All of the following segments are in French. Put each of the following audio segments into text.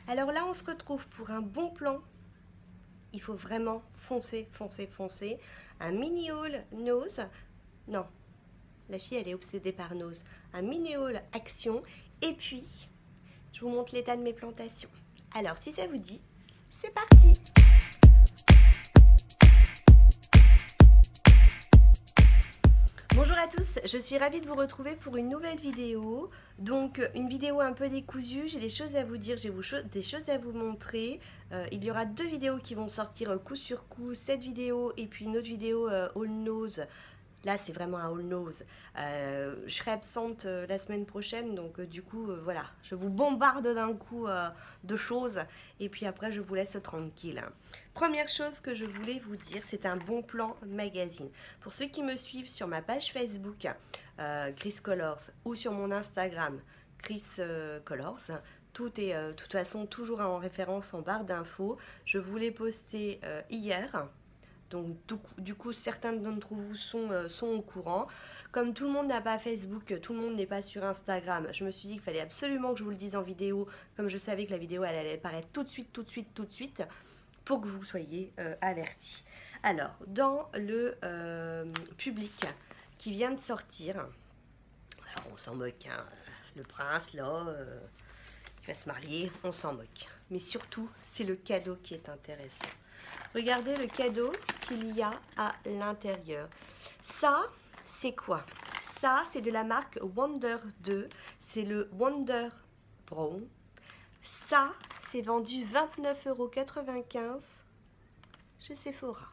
Alors là, on se retrouve pour un bon plan. Il faut vraiment foncer, foncer, foncer. Un mini haul nose. Non, la fille, elle est obsédée par nose. Un mini haul action. Et puis, je vous montre l'état de mes plantations. Alors, si ça vous dit, c'est parti! Bonjour à tous, je suis ravie de vous retrouver pour une nouvelle vidéo. Donc une vidéo un peu décousue, j'ai des choses à vous dire, j'ai des choses à vous montrer. Il y aura deux vidéos qui vont sortir coup sur coup, cette vidéo et puis une autre vidéo all nose. Là c'est vraiment un all nose. Je serai absente la semaine prochaine, donc du coup voilà, je vous bombarde d'un coup de choses et puis après je vous laisse tranquille. Première chose que je voulais vous dire, c'est un bon plan magazine. Pour ceux qui me suivent sur ma page Facebook, Chris Colors, ou sur mon Instagram, Chris Colors, tout est de toute façon toujours en référence en barre d'infos. Je vous l'ai posté hier. Donc du coup, certains d'entre vous sont au courant. Comme tout le monde n'a pas Facebook, tout le monde n'est pas sur Instagram, je me suis dit qu'il fallait absolument que je vous le dise en vidéo, comme je savais que la vidéo elle allait paraître tout de suite, pour que vous soyez avertis. Alors, dans le public qui vient de sortir, alors on s'en moque, hein, le prince là, qui va se marier, on s'en moque. Mais surtout, c'est le cadeau qui est intéressant. Regardez le cadeau qu'il y a à l'intérieur. Ça, c'est quoi? Ça, c'est de la marque Wonder 2. C'est le Wonder Brown. Ça, c'est vendu 29,95 € chez Sephora.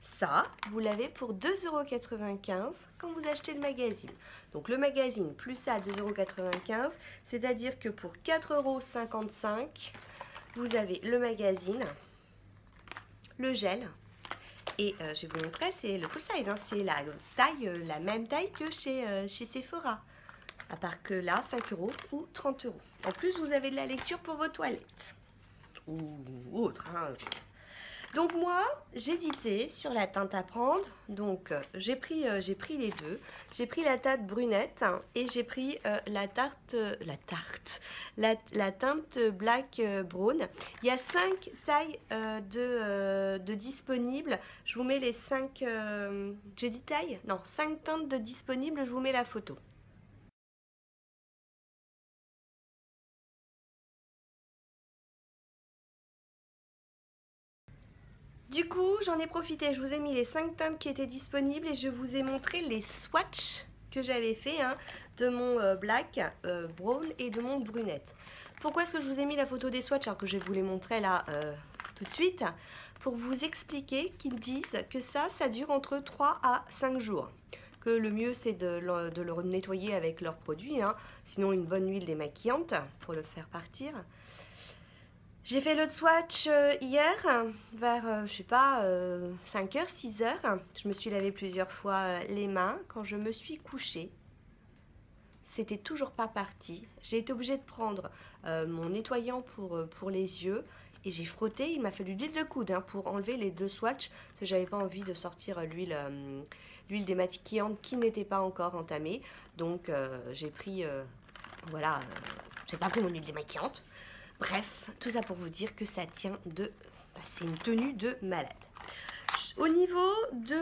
Ça, vous l'avez pour 2,95 € quand vous achetez le magazine. Donc le magazine plus ça, 2,95 €, c'est-à-dire que pour 4,55 €, vous avez le magazine, le gel, et je vais vous montrer, c'est le full size, hein, c'est la taille, la même taille que chez Sephora. À part que là, 5 € ou 30 €. En plus, vous avez de la lecture pour vos toilettes. Ou autre, hein. Donc moi, j'hésitais sur la teinte à prendre, donc j'ai pris les deux. J'ai pris la teinte brunette hein, et j'ai pris la teinte black brown. Il y a 5 tailles de disponibles. Je vous mets les 5, j'ai dit taille? Non, 5 teintes de disponibles, je vous mets la photo. Du coup, j'en ai profité, je vous ai mis les 5 teintes qui étaient disponibles et je vous ai montré les swatchs que j'avais fait hein, de mon black, brown et de mon brunette. Pourquoi est-ce que je vous ai mis la photo des swatchs alors que je vais vous les montrer là tout de suite? Pour vous expliquer qu'ils disent que ça dure entre 3 à 5 jours. Que le mieux c'est de le nettoyer avec leurs produits, hein, sinon une bonne huile démaquillante pour le faire partir. J'ai fait le swatch hier, vers, je sais pas, 5h, 6h. Je me suis lavé plusieurs fois les mains. Quand je me suis couchée, c'était toujours pas parti. J'ai été obligée de prendre mon nettoyant pour les yeux et j'ai frotté. Il m'a fallu l'huile de coude hein, pour enlever les deux swatchs parce que j'avais pas envie de sortir l'huile démaquillante qui n'était pas encore entamée. Donc j'ai pris, voilà, j'ai pas pris mon huile démaquillante. Bref, tout ça pour vous dire que ça tient de... c'est une tenue de malade. Au niveau de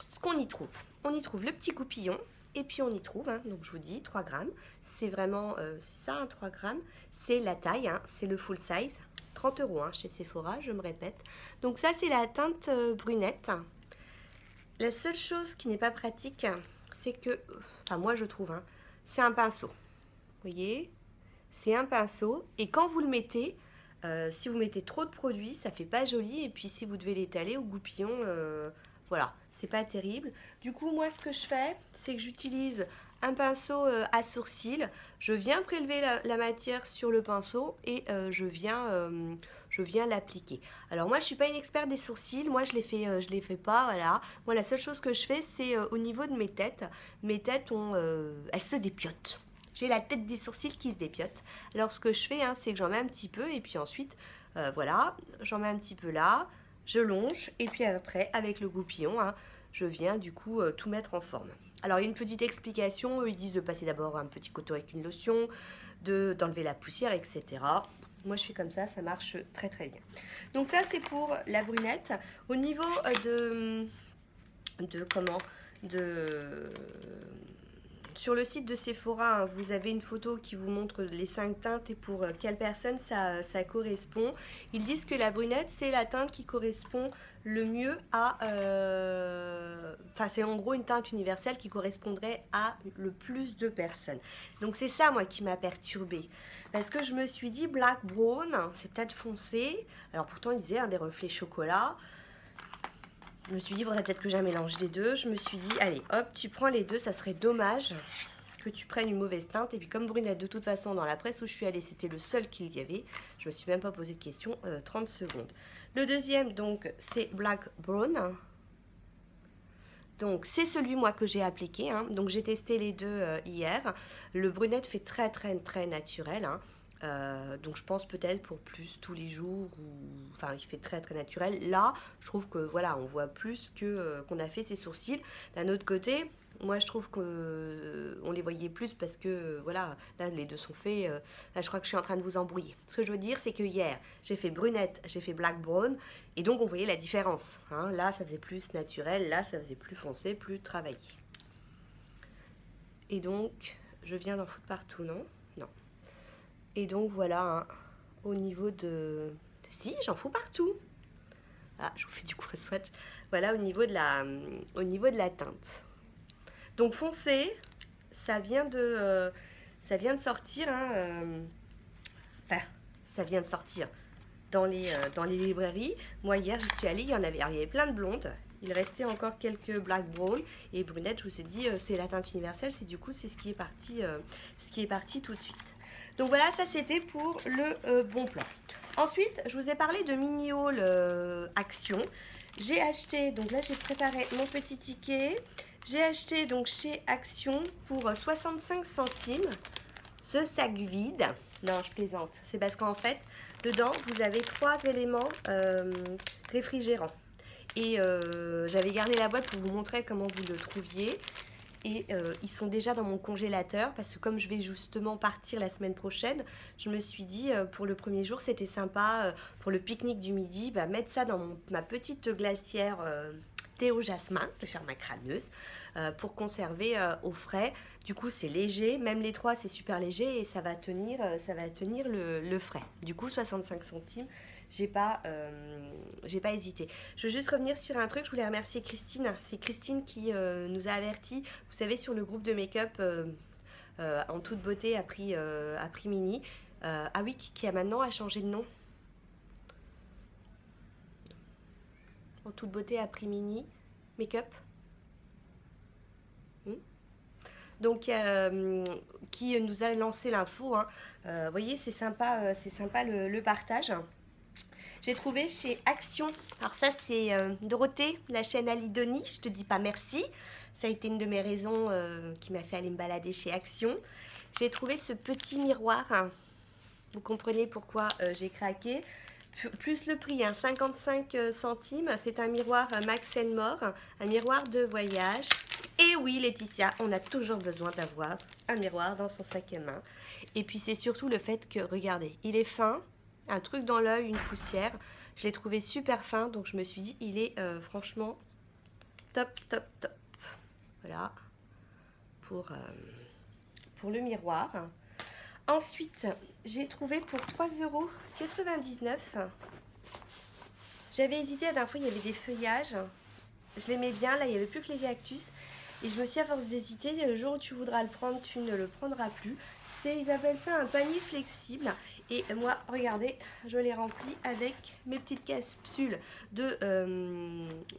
ce qu'on y trouve, on y trouve le petit goupillon et puis on y trouve, hein, donc je vous dis 3 grammes. C'est vraiment, c'est ça, hein, 3 grammes. C'est la taille, hein, c'est le full size. 30 € hein, chez Sephora, je me répète. Donc ça, c'est la teinte brunette. La seule chose qui n'est pas pratique, c'est que, enfin moi je trouve, hein, c'est un pinceau. Vous voyez? C'est un pinceau et quand vous le mettez, si vous mettez trop de produits, ça fait pas joli et puis si vous devez l'étaler au goupillon, voilà, c'est pas terrible. Du coup, moi, ce que je fais, c'est que j'utilise un pinceau à sourcils. Je viens prélever la matière sur le pinceau et je viens l'appliquer. Alors moi, je suis pas une experte des sourcils. Moi, je les fais pas. Voilà. Moi, la seule chose que je fais, c'est au niveau de mes têtes. Mes têtes elles se dépiotent. J'ai la tête des sourcils qui se dépiote. Alors ce que je fais, hein, c'est que j'en mets un petit peu et puis ensuite, voilà, j'en mets un petit peu là, je longe et puis après, avec le goupillon, hein, je viens du coup tout mettre en forme. Alors il y a une petite explication, ils disent de passer d'abord un petit coton avec une lotion, d'enlever la poussière, etc. Moi je fais comme ça marche très très bien. Donc ça c'est pour la brunette. Au niveau sur le site de Sephora, hein, vous avez une photo qui vous montre les 5 teintes et pour quelle personne ça correspond. Ils disent que la brunette, c'est la teinte qui correspond le mieux à... Enfin, c'est en gros une teinte universelle qui correspondrait à le plus de personnes. Donc c'est ça, moi, qui m'a perturbée. Parce que je me suis dit, black brown, c'est peut-être foncé. Alors pourtant, ils disaient des reflets chocolat. Je me suis dit, il faudrait peut-être que j'ai un mélange des deux. Je me suis dit, allez, hop, tu prends les deux. Ça serait dommage que tu prennes une mauvaise teinte. Et puis comme brunette, de toute façon, dans la presse où je suis allée, c'était le seul qu'il y avait. Je me suis même pas posé de questions. 30 secondes. Le deuxième, donc, c'est Black Brown. Donc, c'est celui, moi, que j'ai appliqué. Hein. Donc, j'ai testé les deux hier. Le brunette fait très, très, très naturel. Hein. Donc je pense peut-être pour plus tous les jours, enfin il fait très très naturel. Là je trouve que voilà, on voit plus que qu'on a fait ses sourcils. D'un autre côté, moi je trouve que on les voyait plus parce que voilà, là les deux sont faits. Là je crois que je suis en train de vous embrouiller. Ce que je veux dire c'est que hier j'ai fait brunette, j'ai fait black brown et donc on voyait la différence. Hein. Là ça faisait plus naturel, là ça faisait plus foncé, plus travaillé. Et donc je viens d'en foutre partout, non? Non. Et donc voilà, hein, au niveau de... Si, j'en fous partout. Ah, je vous fais du coup un swatch. Voilà, au niveau de la teinte. Donc foncé, ça vient de sortir. Hein, enfin, ça vient de sortir dans les librairies. Moi, hier, j'y suis allée, il y avait plein de blondes. Il restait encore quelques black brown et brunettes. Je vous ai dit, c'est la teinte universelle. C'est du coup, c'est ce qui est parti tout de suite. Donc voilà, ça c'était pour le bon plan. Ensuite, je vous ai parlé de mini haul Action. J'ai acheté, donc là j'ai préparé mon petit ticket. J'ai acheté donc chez Action pour 65 centimes ce sac vide. Non, je plaisante. C'est parce qu'en fait, dedans, vous avez 3 éléments réfrigérants. Et j'avais gardé la boîte pour vous montrer comment vous le trouviez. Et ils sont déjà dans mon congélateur parce que comme je vais justement partir la semaine prochaine, je me suis dit pour le premier jour c'était sympa pour le pique-nique du midi, mettre ça dans ma petite glacière thé au jasmin, je vais faire ma crâneuse, pour conserver au frais. Du coup c'est léger, même les 3 c'est super léger et ça va tenir le frais. Du coup 65 centimes. J'ai pas hésité. Je veux juste revenir sur un truc. Je voulais remercier Christine. C'est Christine qui nous a avertis. Vous savez, sur le groupe de make-up en toute beauté à prix mini. Ah oui, qui a maintenant changé de nom. En toute beauté à prix mini. Make-up. Donc, qui nous a lancé l'info. Hein. Vous voyez, c'est sympa le partage. J'ai trouvé chez Action, alors ça c'est Dorothée, la chaîne Alidoni, je te dis pas merci, ça a été une de mes raisons qui m'a fait aller me balader chez Action. J'ai trouvé ce petit miroir, hein. Vous comprenez pourquoi j'ai craqué, plus le prix, hein, 55 centimes, c'est un miroir Max & More, un miroir de voyage. Et oui Laetitia, on a toujours besoin d'avoir un miroir dans son sac à main. Et puis c'est surtout le fait que, regardez, il est fin. Un truc dans l'œil, une poussière. Je l'ai trouvé super fin, donc je me suis dit, il est franchement top, top, top. Voilà, pour le miroir. Ensuite, j'ai trouvé pour 3,99 €. J'avais hésité, la dernière fois, il y avait des feuillages. Je l'aimais bien, là, il n'y avait plus que les cactus. Et je me suis à force d'hésiter, le jour où tu voudras le prendre, tu ne le prendras plus. Ils appellent ça un panier flexible. Et moi, regardez, je l'ai rempli avec mes petites capsules de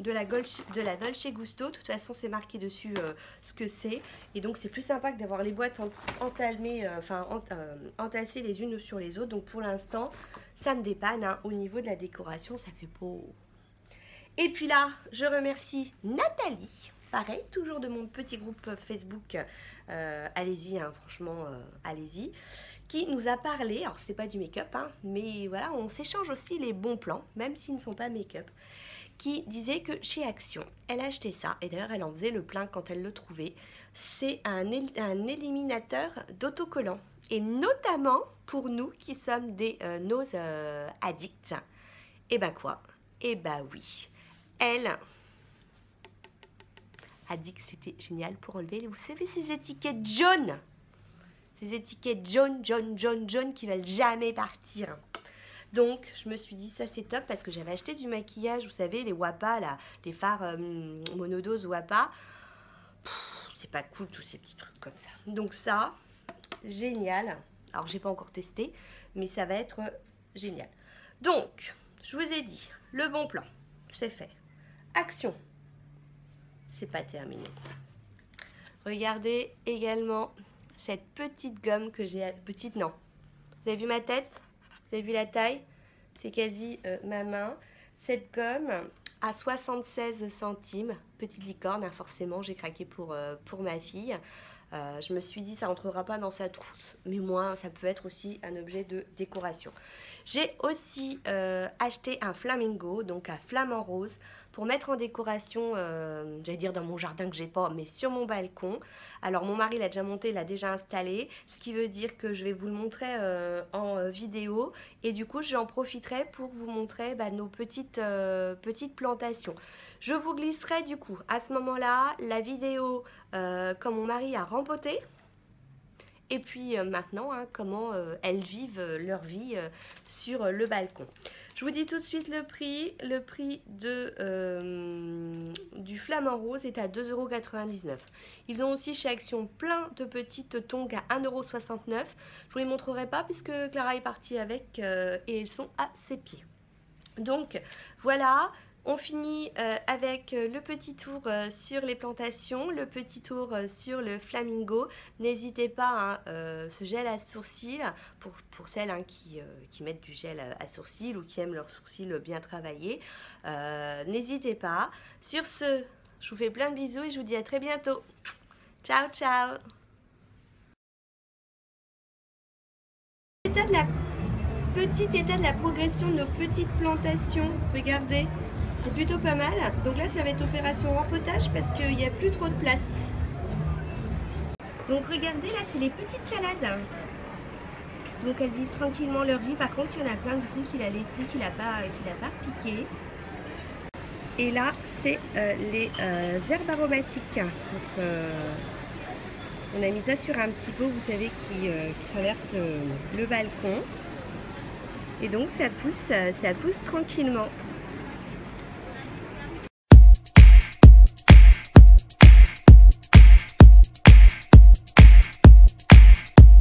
la Dolce Gusto. De toute façon, c'est marqué dessus ce que c'est. Et donc, c'est plus sympa que d'avoir les boîtes entassées les unes sur les autres. Donc, pour l'instant, ça me dépanne. Hein. Au niveau de la décoration, ça fait beau. Et puis là, je remercie Nathalie. Pareil, toujours de mon petit groupe Facebook. Allez-y, hein, franchement, allez-y. Qui nous a parlé, alors c'est pas du make-up, hein, mais voilà, on s'échange aussi les bons plans, même s'ils ne sont pas make-up, qui disait que chez Action, elle a acheté ça, et d'ailleurs elle en faisait le plein quand elle le trouvait, c'est un éliminateur d'autocollants. et notamment pour nous qui sommes des nose addicts. Et ben quoi? Et ben oui, elle a dit que c'était génial pour enlever, vous savez, ces étiquettes jaunes. Ces étiquettes jaunes qui veulent jamais partir. Donc, je me suis dit, ça c'est top parce que j'avais acheté du maquillage, vous savez, les Wapa, là, les fards monodose Wapa. C'est pas cool, tous ces petits trucs comme ça. Donc ça, génial. Alors, j'ai pas encore testé, mais ça va être génial. Donc, je vous ai dit, le bon plan, c'est fait. Action. C'est pas terminé. Regardez également cette petite gomme que j'ai... Petite, non. Vous avez vu ma tête? Vous avez vu la taille? C'est quasi ma main. Cette gomme à 76 centimes. Petite licorne, hein, forcément, j'ai craqué pour ma fille. Je me suis dit, ça rentrera pas dans sa trousse. Mais moi, ça peut être aussi un objet de décoration. J'ai aussi acheté un flamingo, donc un flamant rose, pour mettre en décoration, j'allais dire dans mon jardin que j'ai pas, mais sur mon balcon. Alors mon mari l'a déjà monté, l'a déjà installé, ce qui veut dire que je vais vous le montrer en vidéo. Et du coup, j'en profiterai pour vous montrer nos petites plantations. Je vous glisserai du coup à ce moment-là la vidéo quand mon mari a rempoté. Et puis maintenant, hein, comment elles vivent leur vie sur le balcon. Je vous dis tout de suite le prix. Le prix du flamant rose est à 2,99 €. Ils ont aussi chez Action plein de petites tongs à 1,69 €. Je ne vous les montrerai pas puisque Clara est partie avec et elles sont à ses pieds. Donc voilà. On finit avec le petit tour sur les plantations, le petit tour sur le flamingo. N'hésitez pas, hein, ce gel à sourcils, pour celles hein, qui mettent du gel à sourcils ou qui aiment leurs sourcils bien travaillés. N'hésitez pas. Sur ce, je vous fais plein de bisous et je vous dis à très bientôt. Ciao, ciao. Petit état de la progression de nos petites plantations. Regardez. C'est plutôt pas mal. Donc là, ça va être opération rempotage parce qu'il n'y a plus trop de place. Donc regardez, là, c'est les petites salades. Donc elles vivent tranquillement leur vie. Par contre, il y en a plein du coup qu'il a laissé, qu'il n'a pas piqué. Et là, c'est les herbes aromatiques. Donc, on a mis ça sur un petit pot, vous savez, qui traverse le balcon. Et donc, ça pousse tranquillement.